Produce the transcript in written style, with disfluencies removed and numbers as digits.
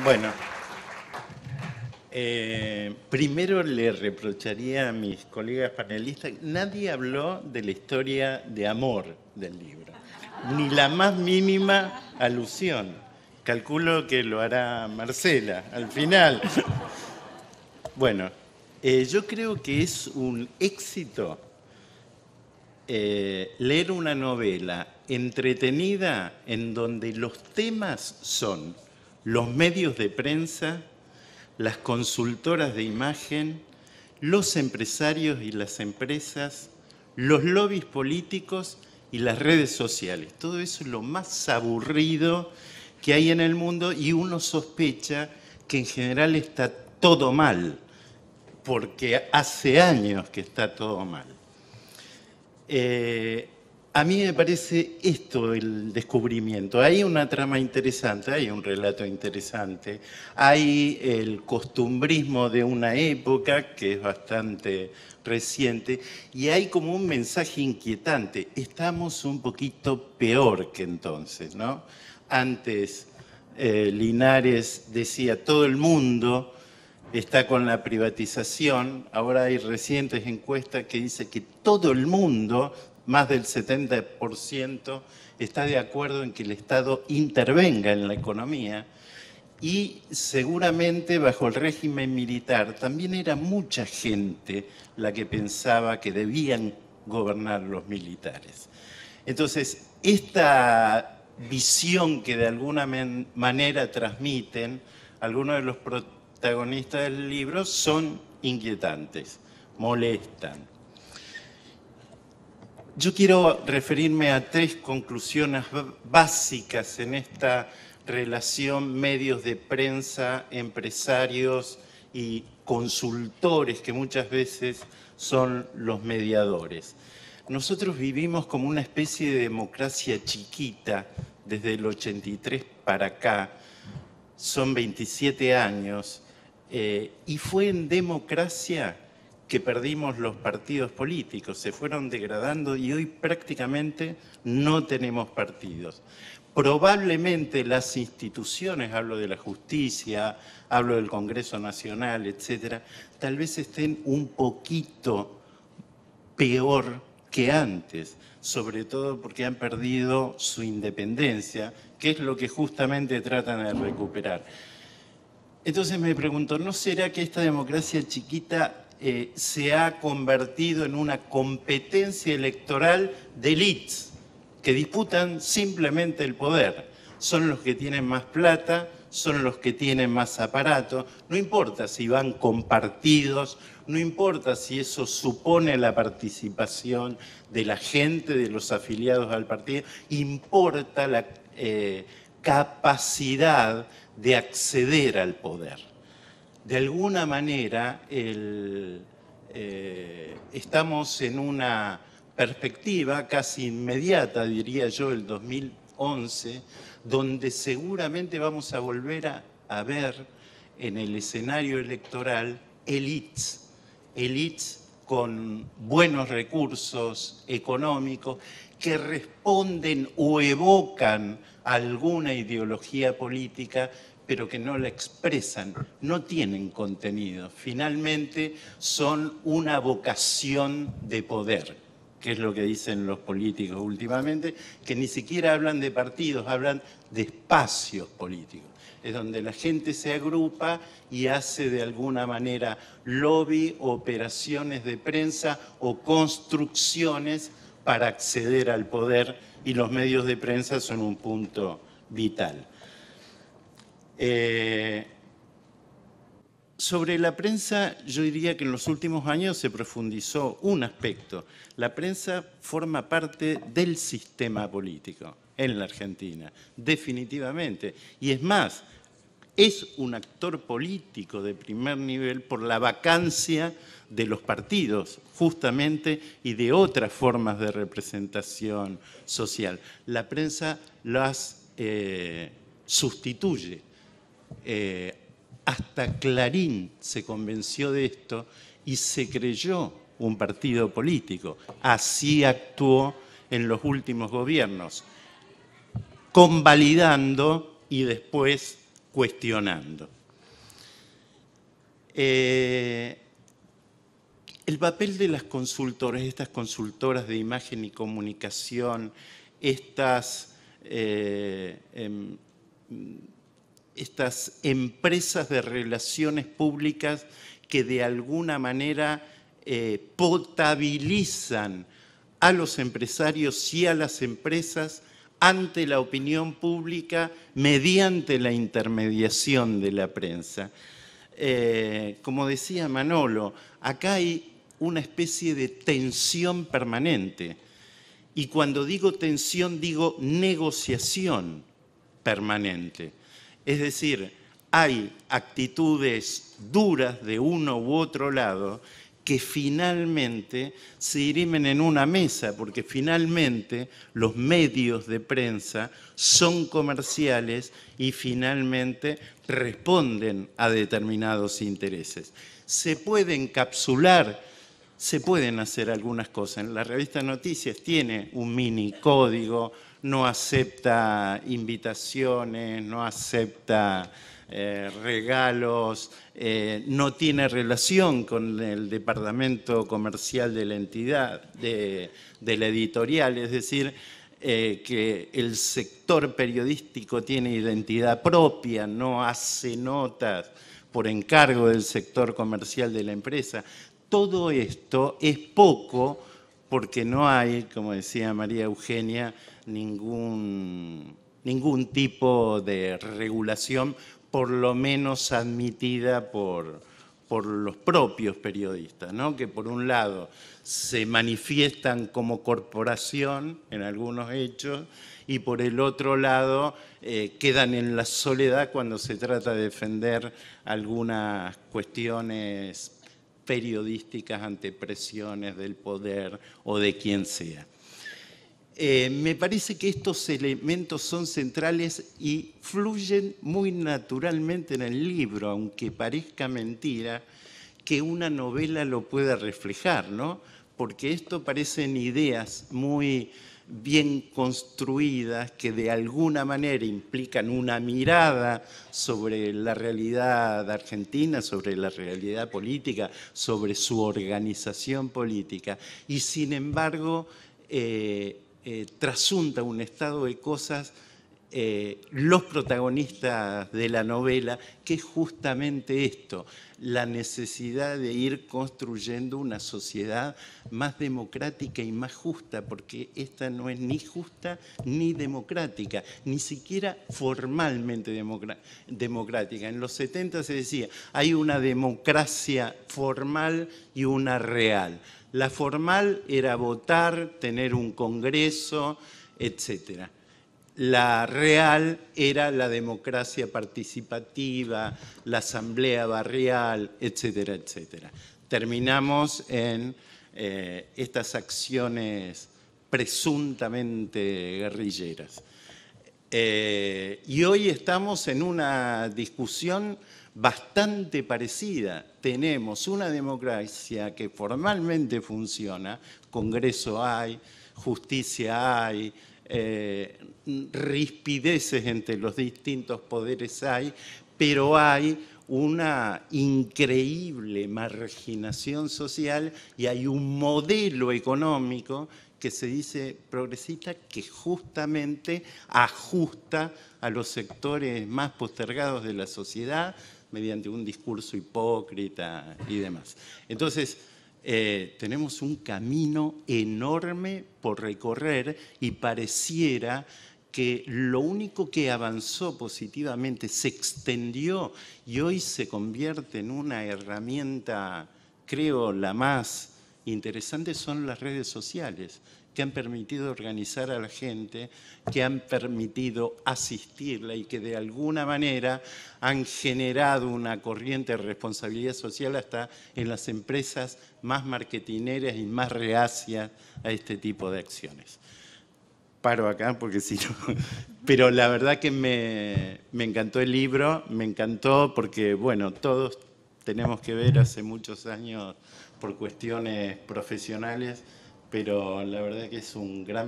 Bueno, primero le reprocharía a mis colegas panelistas, nadie habló de la historia de amor del libro, ni la más mínima alusión. Calculo que lo hará Marcela al final. Bueno, yo creo que es un éxito leer una novela entretenida en donde los temas son los medios de prensa, las consultoras de imagen, los empresarios y las empresas, los lobbies políticos y las redes sociales. Todo eso es lo más aburrido que hay en el mundo y uno sospecha que en general está todo mal, porque hace años que está todo mal. A mí me parece esto el descubrimiento. Hay una trama interesante, hay un relato interesante, hay el costumbrismo de una época que es bastante reciente y hay como un mensaje inquietante. Estamos un poquito peor que entonces, ¿no? Antes Linares decía todo el mundo está con la privatización. Ahora hay recientes encuestas que dicen que todo el mundo, más del 70%, está de acuerdo en que el Estado intervenga en la economía. Y seguramente bajo el régimen militar también era mucha gente la que pensaba que debían gobernar los militares. Entonces, esta visión que de alguna manera transmiten algunos de los protagonistas del libro son inquietantes, molestan. Yo quiero referirme a tres conclusiones básicas en esta relación medios de prensa, empresarios y consultores, que muchas veces son los mediadores. Nosotros vivimos como una especie de democracia chiquita desde el 83 para acá, son 27 años, y fue en democracia que perdimos los partidos políticos, se fueron degradando y hoy prácticamente no tenemos partidos. Probablemente las instituciones, hablo de la justicia, hablo del Congreso Nacional, etcétera, tal vez estén un poquito peor que antes, sobre todo porque han perdido su independencia, que es lo que justamente tratan de recuperar. Entonces me pregunto, ¿no será que esta democracia chiquita se ha convertido en una competencia electoral de élites que disputan simplemente el poder? Son los que tienen más plata, son los que tienen más aparato, no importa si van con partidos, no importa si eso supone la participación de la gente, de los afiliados al partido, importa la capacidad de acceder al poder. De alguna manera, estamos en una perspectiva casi inmediata, diría yo, el 2011, donde seguramente vamos a volver a ver en el escenario electoral élites con buenos recursos económicos que responden o evocan alguna ideología política, pero que no la expresan, no tienen contenido. Finalmente son una vocación de poder, que es lo que dicen los políticos últimamente, que ni siquiera hablan de partidos, hablan de espacios políticos. Es donde la gente se agrupa y hace de alguna manera lobby, operaciones de prensa o construcciones para acceder al poder, y los medios de prensa son un punto vital. Sobre la prensa, yo diría que en los últimos años se profundizó un aspecto. La prensa forma parte del sistema político en la Argentina, definitivamente. Y es más, es un actor político de primer nivel por la vacancia de los partidos, justamente, y de otras formas de representación social. La prensa las sustituye. Hasta Clarín se convenció de esto y se creyó un partido político. Así actuó en los últimos gobiernos, convalidando y después cuestionando. El papel de las consultoras, estas consultoras de imagen y comunicación, estas empresas de relaciones públicas que de alguna manera potabilizan a los empresarios y a las empresas ante la opinión pública mediante la intermediación de la prensa. Como decía Manolo, acá hay una especie de tensión permanente. Y cuando digo tensión, digo negociación permanente. Es decir, hay actitudes duras de uno u otro lado que finalmente se dirimen en una mesa, porque finalmente los medios de prensa son comerciales y finalmente responden a determinados intereses. Se puede encapsular, se pueden hacer algunas cosas. La revista Noticias tiene un mini código, no acepta invitaciones, no acepta regalos, no tiene relación con el departamento comercial de la entidad, de la editorial, es decir, que el sector periodístico tiene identidad propia, no hace notas por encargo del sector comercial de la empresa. Todo esto es poco porque no hay, como decía María Eugenia, ningún tipo de regulación, por lo menos admitida por los propios periodistas, ¿no? Que por un lado se manifiestan como corporación en algunos hechos y por el otro lado quedan en la soledad cuando se trata de defender algunas cuestiones periodísticas ante presiones del poder o de quien sea. Me parece que estos elementos son centrales y fluyen muy naturalmente en el libro, aunque parezca mentira que una novela lo pueda reflejar, ¿no? Porque esto parecen ideas muy bien construidas que de alguna manera implican una mirada sobre la realidad argentina, sobre la realidad política, sobre su organización política y sin embargo trasunta un estado de cosas los protagonistas de la novela, que es justamente esto, la necesidad de ir construyendo una sociedad más democrática y más justa, porque esta no es ni justa ni democrática, ni siquiera formalmente democrática. En los 70 se decía, hay una democracia formal y una real. La formal era votar, tener un congreso, etcétera. La real era la democracia participativa, la asamblea barrial, etcétera, etcétera. Terminamos en estas acciones presuntamente guerrilleras. Y hoy estamos en una discusión bastante parecida. Tenemos una democracia que formalmente funciona, Congreso hay, justicia hay, rispideces entre los distintos poderes hay, pero hay una increíble marginación social y hay un modelo económico que se dice progresista que justamente ajusta a los sectores más postergados de la sociedad mediante un discurso hipócrita y demás. Entonces, tenemos un camino enorme por recorrer y pareciera que lo único que avanzó positivamente, se extendió y hoy se convierte en una herramienta, creo, la más interesante, son las redes sociales, que han permitido organizar a la gente, que han permitido asistirla y que de alguna manera han generado una corriente de responsabilidad social hasta en las empresas más marketineras y más reacias a este tipo de acciones. Paro acá porque si no... Pero la verdad que me encantó el libro, me encantó porque, bueno, todos tenemos que ver hace muchos años por cuestiones profesionales, pero la verdad que es un gran